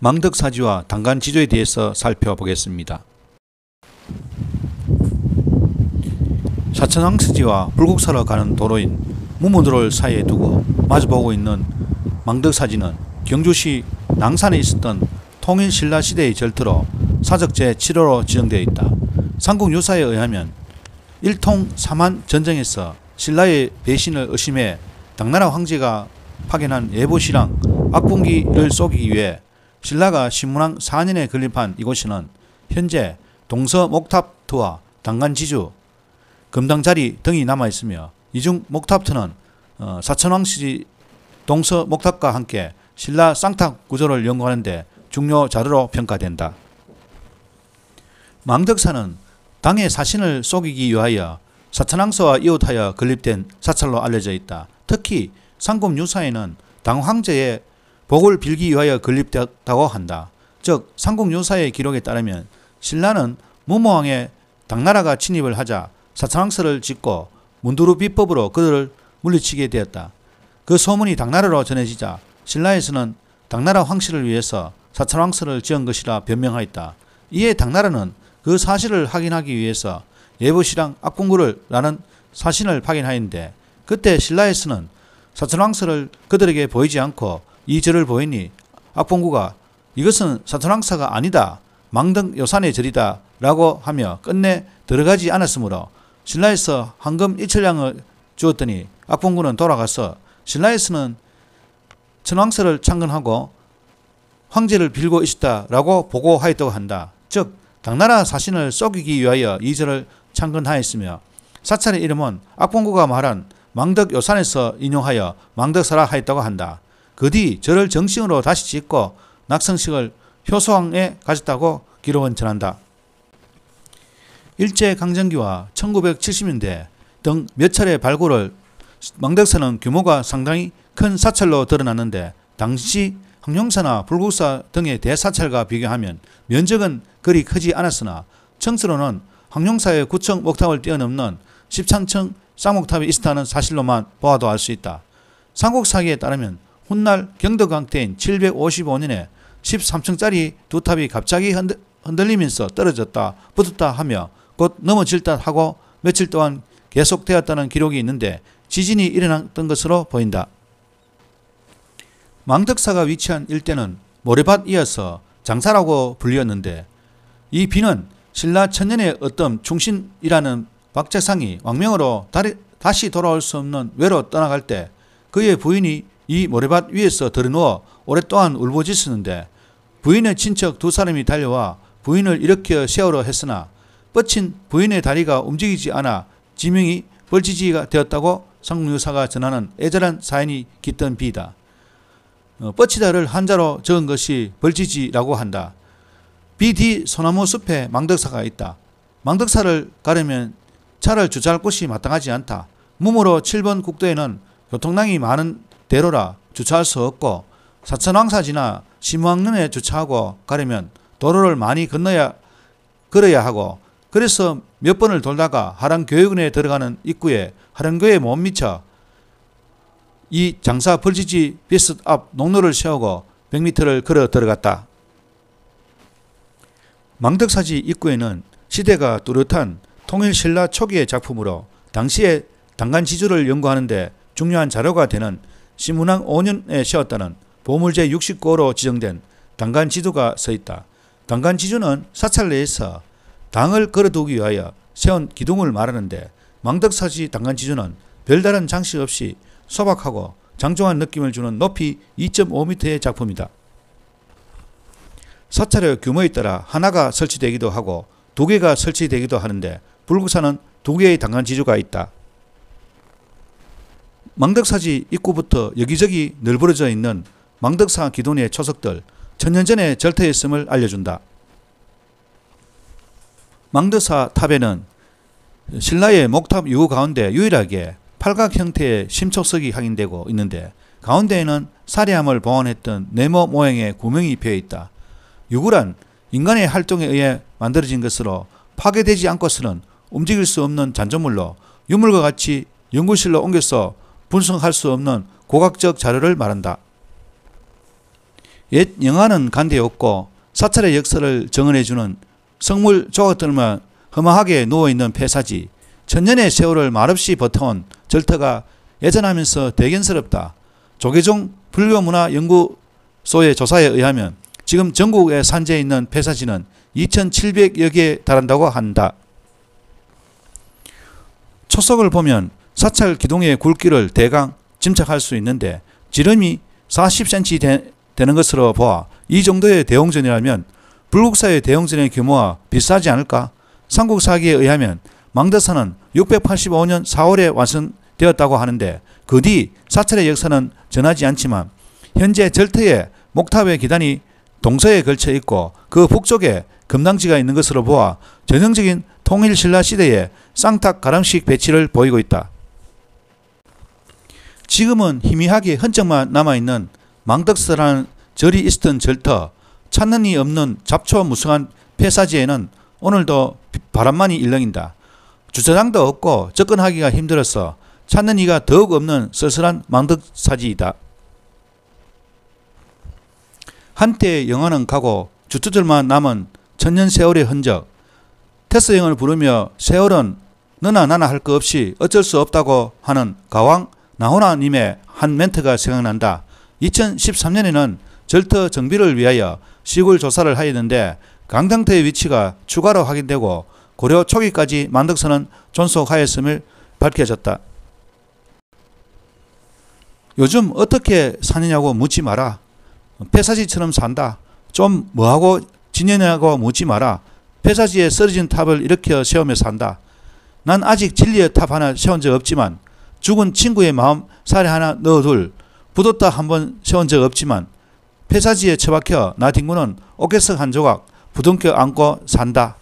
망덕사지와 당간지조에 대해서 살펴보겠습니다. 사천왕스지와 불국사로 가는 도로인 무무도를 사이에 두고 마주보고 있는 망덕사지는 경주시 낭산에 있었던 통일신라시대의 절터로 사적 제7호로 지정되어 있다. 삼국유사에 의하면 일통삼한 전쟁에서 신라의 배신을 의심해 당나라 황제가 파견한 예보시랑 악분기를 쏘기 위해 신라가 신문왕 4년에 건립한 이곳에는 현재 동서목탑터와 당간지주, 금당자리 등이 남아있으며 이중 목탑터는 사천왕시 동서목탑과 함께 신라 쌍탑 구조를 연구하는 데 중요 자료로 평가된다. 망덕사는 당의 사신을 속이기 위하여 사천왕서와 이웃하여 건립된 사찰로 알려져 있다. 특히 삼국유사에는 당 황제의 복을 빌기 위하여 건립되었다고 한다. 즉 삼국유사의 기록에 따르면 신라는 무모왕의 당나라가 침입을 하자 사천왕서를 짓고 문두루 비법으로 그들을 물리치게 되었다. 그 소문이 당나라로 전해지자 신라에서는 당나라 황실을 위해서 사천왕서를 지은 것이라 변명하였다. 이에 당나라는 그 사실을 확인하기 위해서 예보시랑 악분구를 라는 사신을 파견하였는데 그때 신라에서는 사천왕서를 그들에게 보이지 않고 이 절을 보이니 악분구가 이것은 사천왕서가 아니다. 망덕요산의 절이다 라고 하며 끝내 들어가지 않았으므로 신라에서 황금 1천량을 주었더니 악분구는 돌아가서 신라에서는 천왕서를 창건하고 황제를 빌고 있었다라고 보고하였다고 한다. 즉 당나라 사신을 속이기 위하여 이 절을 창건하였으며 사찰의 이름은 악분구가 말한 망덕요산에서 인용하여 망덕사라 하였다고 한다. 그 뒤 절을 정식으로 다시 짓고 낙성식을 효소왕에 가졌다고 기록은 전한다. 일제강점기와 1970년대 등 몇 차례 발굴을 망덕사는 규모가 상당히 큰 사찰로 드러났는데 당시 황룡사나 불국사 등의 대사찰과 비교하면 면적은 그리 크지 않았으나 청수로는 황룡사의 9층 목탑을 뛰어넘는 13층 쌍목탑이 있었다는 사실로만 보아도 알 수 있다. 삼국사기에 따르면 훗날 경덕왕 때인 755년에 13층짜리 두 탑이 갑자기 흔들리면서 떨어졌다 붙었다 하며 곧 넘어질 듯 하고 며칠 동안 계속되었다는 기록이 있는데 지진이 일어났던 것으로 보인다. 망덕사가 위치한 일대는 모래밭 이어서 장사라고 불리었는데 이 비는 신라 천년의 어떤 충신이라는 박재상이 왕명으로 다시 돌아올 수 없는 외로 떠나갈 때 그의 부인이 이 모래밭 위에서 들어누워 오랫동안 울부짖었는데 부인의 친척 두 사람이 달려와 부인을 일으켜 세우려 했으나 뻗친 부인의 다리가 움직이지 않아 지명이 벌지지가 되었다고 삼국유사가 전하는 애절한 사연이 깃든 비다. 뻗치다를 한자로 적은 것이 벌지지라고 한다. 비 뒤 소나무 숲에 망덕사가 있다. 망덕사를 가려면 차를 주차할 곳이 마땅하지 않다. 무무로 7번 국도에는 교통량이 많은 대로라 주차할 수 없고 사천왕사지나 심왕릉에 주차하고 가려면 도로를 많이 걸어야 하고 그래서 몇 번을 돌다가 하랑교회군에 들어가는 입구에 하랑교에 못 미쳐 이 장사 벌지지 비스 앞 농로를 세우고 100m를 걸어 들어갔다. 망덕사지 입구에는 시대가 뚜렷한 통일신라 초기의 작품으로 당시에 당간지주를 연구하는 데 중요한 자료가 되는 신문왕 5년에 세웠다는 보물제 69호로 지정된 당간지도가 서 있다. 당간지주는 사찰 내에서 당을 걸어두기 위하여 세운 기둥을 말하는데 망덕사지 당간지주는 별다른 장식 없이 소박하고 장중한 느낌을 주는 높이 2.5m의 작품이다. 사찰의 규모에 따라 하나가 설치되기도 하고 두 개가 설치되기도 하는데 불국사는 두 개의 당간지주가 있다. 망덕사지 입구부터 여기저기 널브러져 있는 망덕사 기둥의 초석들 천년 전에 절터에 있음을 알려준다. 망덕사 탑에는 신라의 목탑 유구 가운데 유일하게 팔각 형태의 심초석이 확인되고 있는데 가운데에는 사리함을 봉헌했던 네모 모양의 구멍이 비어 있다. 유구란 인간의 활동에 의해 만들어진 것으로 파괴되지 않고서는 움직일 수 없는 잔존물로 유물과 같이 연구실로 옮겨서 분석할 수 없는 고각적 자료를 말한다. 옛 영화는 간데 없고 사찰의 역사를 정언해주는 성물 조각들만 허망하게 누워있는 폐사지, 천년의 세월을 말없이 버텨온 절터가 예전하면서 대견스럽다. 조계종 불교문화연구소의 조사에 의하면 지금 전국에 산재해 있는 폐사지는 2,700여 개에 달한다고 한다. 초석을 보면 사찰 기둥의 굵기를 대강 짐작할 수 있는데 지름이 40cm 되는 것으로 보아 이 정도의 대웅전이라면 불국사의 대웅전의 규모와 비슷하지 않을까? 삼국사기에 의하면 망덕사는 685년 4월에 완성되었다고 하는데 그 뒤 사찰의 역사는 전하지 않지만 현재 절터의 목탑의 기단이 동서에 걸쳐 있고 그 북쪽에 금당지가 있는 것으로 보아 전형적인 통일신라 시대의 쌍탁 가람식 배치를 보이고 있다. 지금은 희미하게 흔적만 남아있는 망덕사라는 절이 있었던 절터, 찾는 이 없는 잡초무성한 폐사지에는 오늘도 바람만이 일렁인다. 주차장도 없고 접근하기가 힘들어서 찾는 이가 더욱 없는 쓸쓸한 망덕사지이다. 한때 영화는 가고 주투절만 남은 천년 세월의 흔적. 테스형을 부르며 세월은 너나 나나 할 것 없이 어쩔 수 없다고 하는 가왕 나훈아님의 한 멘트가 생각난다. 2013년에는 절터 정비를 위하여 시굴 조사를 하였는데 강당터의 위치가 추가로 확인되고 고려 초기까지 망덕사는 존속하였음을 밝혀졌다. 요즘 어떻게 사느냐고 묻지 마라. 폐사지처럼 산다. 좀 뭐하고 지내냐고 묻지 마라. 폐사지에 쓰러진 탑을 일으켜 세우며 산다. 난 아직 진리의 탑 하나 세운 적 없지만 죽은 친구의 마음 살에 하나 넣어둘 부돛다 한번 세운 적 없지만 폐사지에 처박혀 나 딩구는 옥개석 한 조각 부둥켜 안고 산다.